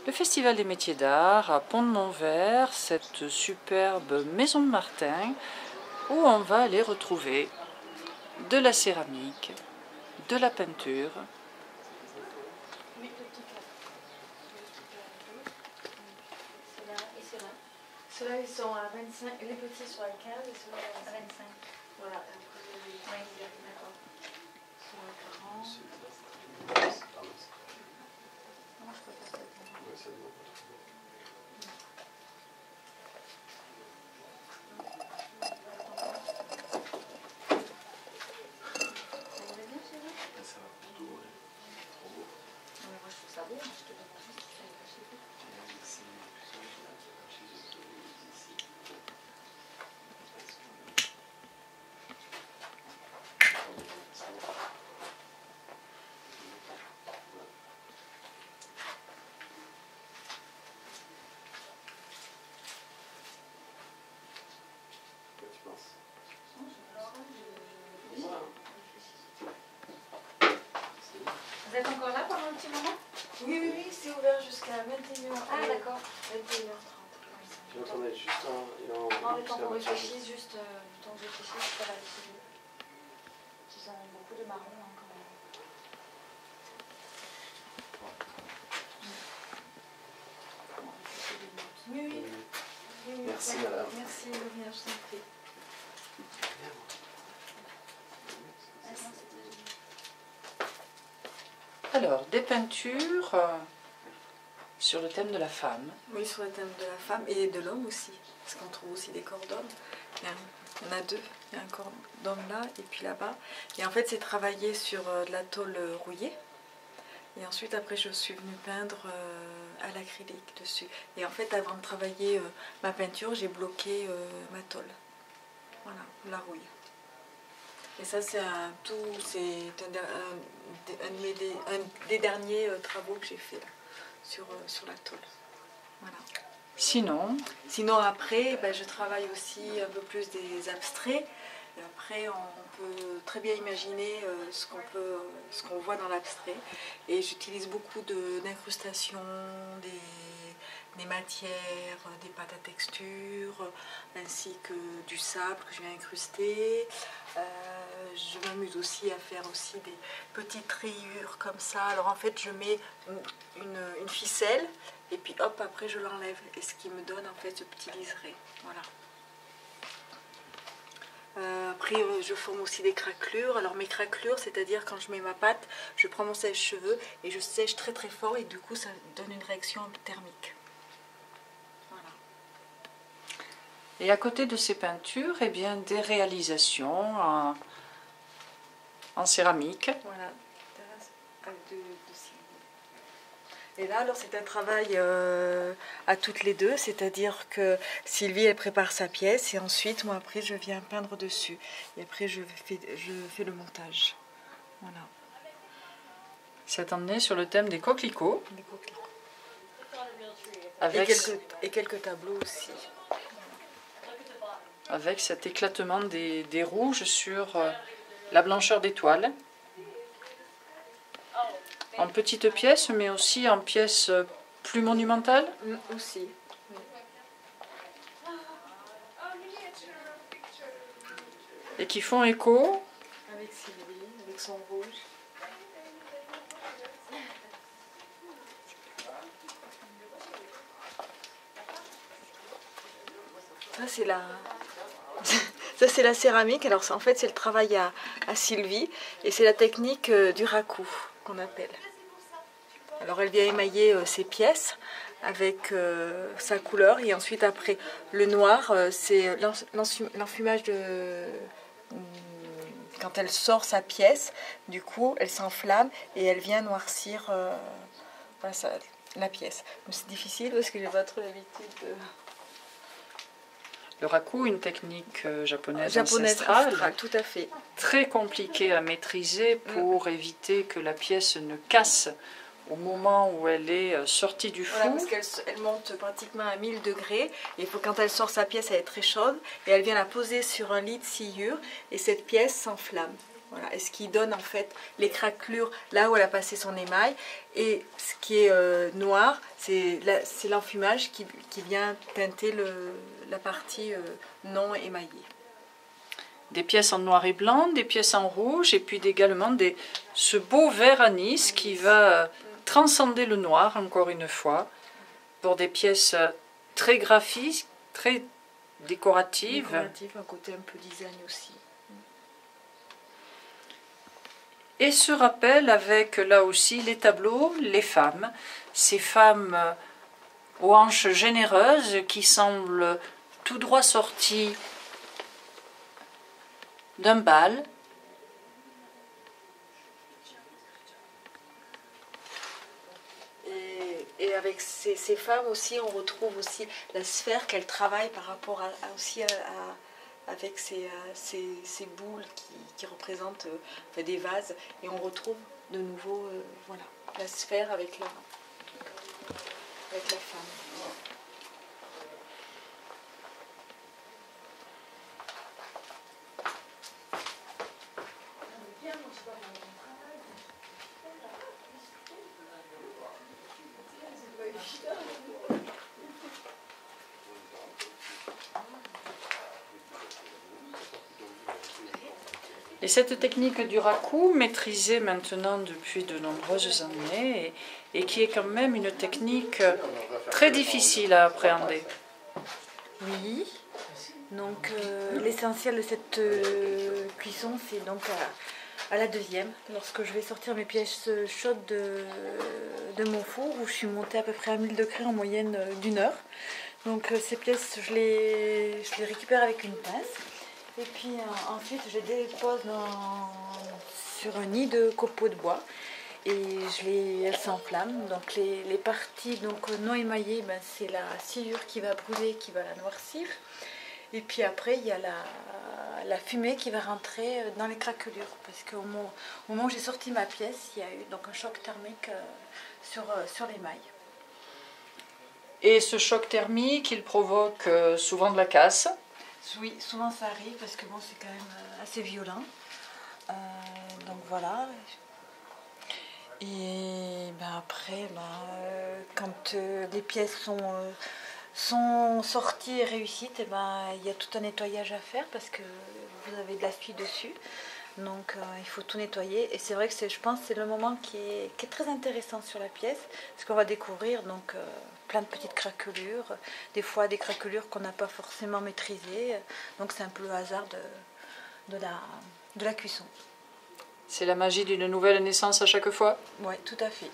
Le Festival des métiers d'art à Pont-de-Montvert, cette superbe maison de Martin, où on va aller retrouver de la céramique, de la peinture. Ceux-là, ils sont à 25, les petits sont à 15 et ceux-là à 25. Voilà, après, oui, d'accord. Ils sont à 40. Non, je peux pas faire ça. Ça irait bien, chez vous? Ça va pour tout, ouais. Trop beau. Non, mais moi, je trouve ça beau, moi, je te demande juste si ça irait chez vous. Vous êtes encore là pendant un petit moment? Oui, c'est ouvert jusqu'à 21h. Ah, d'accord, 21h30. Tu entends être juste en... Non, le temps qu'on réfléchisse, juste le temps que je réfléchisse, ça va aller chez eux. Ils ont beaucoup de marron hein, quand même. Oui. Merci, madame. Merci, Louis, je t'en prie. Alors, des peintures sur le thème de la femme. Oui, sur le thème de la femme et de l'homme aussi. Parce qu'on trouve aussi des corps d'hommes. Il y en a deux. Il y a un corps d'homme là et puis là-bas. Et en fait, c'est travaillé sur de la tôle rouillée. Et ensuite, après, je suis venue peindre à l'acrylique dessus. Et en fait, avant de travailler ma peinture, j'ai bloqué ma tôle. Voilà, la rouille. Et ça, c'est un des derniers travaux que j'ai fait là, sur la tôle. Voilà. Sinon, après, ben, je travaille aussi un peu plus des abstraits. Et après, on peut très bien imaginer ce qu'on voit dans l'abstrait. Et j'utilise beaucoup d'incrustations, des matières, des pâtes à texture, ainsi que du sable que je viens incruster. Je m'amuse aussi à faire aussi des petites rayures comme ça. Alors en fait, je mets une ficelle et puis hop, après je l'enlève. Et ce qui me donne en fait ce petit liseré. Voilà. Après, je forme aussi des craquelures. Alors mes craquelures, c'est-à-dire quand je mets ma pâte, je prends mon sèche-cheveux et je sèche très très fort et du coup ça donne une réaction thermique. Voilà. et à côté de ces peintures, eh bien, des réalisations en céramique. Voilà. Et là, alors c'est un travail à toutes les deux, c'est-à-dire que Sylvie, elle prépare sa pièce et ensuite, moi, après, je viens peindre dessus. Et après, je fais le montage. Voilà. C'est emmené sur le thème des coquelicots. Des coquelicots. Avec, Et quelques tableaux aussi. avec cet éclatement des rouges sur la blancheur des toiles. En petites pièces, mais aussi en pièces plus monumentales. Aussi. Et qui font écho. Avec Sylvie, avec son rouge. Ça c'est la... Ça c'est la céramique. Alors en fait c'est le travail à Sylvie et c'est la technique du raku qu'on appelle. Alors elle vient émailler ses pièces avec sa couleur et ensuite après le noir c'est l'enfumage de... Quand elle sort sa pièce, du coup elle s'enflamme et elle vient noircir voilà, la pièce. C'est difficile parce que j'ai pas trop l'habitude de... Le raku, une technique japonaise ancestrale, tout à fait. Très compliquée à maîtriser pour éviter que la pièce ne casse au moment où elle est sortie du four. Voilà, parce qu'elle monte pratiquement à 1000 degrés. Et il faut, quand elle sort sa pièce, elle est très chaude. Et elle vient la poser sur un lit de sciure. Et cette pièce s'enflamme. Voilà, et ce qui donne en fait les craquelures là où elle a passé son émail. Et ce qui est noir, c'est l'enfumage qui vient teinter la partie non émaillée. Des pièces en noir et blanc, des pièces en rouge, et puis également ce beau vert anis qui va transcender le noir, encore une fois, pour des pièces très graphiques, très décoratives. Décorative, un côté un peu design aussi. Et ce rappel avec, là aussi, les tableaux, les femmes, ces femmes aux hanches généreuses qui semblent tout droit sorties d'un bal. Et avec ces femmes aussi, on retrouve aussi la sphère qu'elles travaillent par rapport avec ces boules qui représentent des vases. Et on retrouve de nouveau voilà, la sphère avec la femme. Et cette technique du raku, maîtrisée maintenant depuis de nombreuses années, et qui est quand même une technique très difficile à appréhender. Oui, donc l'essentiel de cette cuisson, c'est donc à la deuxième, lorsque je vais sortir mes pièces chaudes de mon four, où je suis montée à peu près à 1000 degrés en moyenne d'1 heure. Donc ces pièces, je les récupère avec une pince. Et puis ensuite, je les dépose sur un nid de copeaux de bois. Et elles s'enflamment. Donc les parties donc, non émaillées, ben, c'est la sciure qui va brûler, qui va la noircir. Et puis après, il y a la fumée qui va rentrer dans les craquelures. Parce qu'au moment où j'ai sorti ma pièce, il y a eu donc un choc thermique sur l'émail. Et ce choc thermique, il provoque souvent de la casse. Oui, souvent ça arrive parce que bon, c'est quand même assez violent. Donc voilà. Et ben après, quand les pièces sont sorties et réussies, et ben, il y a tout un nettoyage à faire parce que vous avez de la suie dessus. Donc il faut tout nettoyer. Et c'est vrai que je pense que c'est le moment qui est très intéressant sur la pièce. Parce qu'on va découvrir donc, plein de petites craquelures. Des fois des craquelures qu'on n'a pas forcément maîtrisées. Donc c'est un peu le hasard de la cuisson. C'est la magie d'une nouvelle naissance à chaque fois. Oui, tout à fait.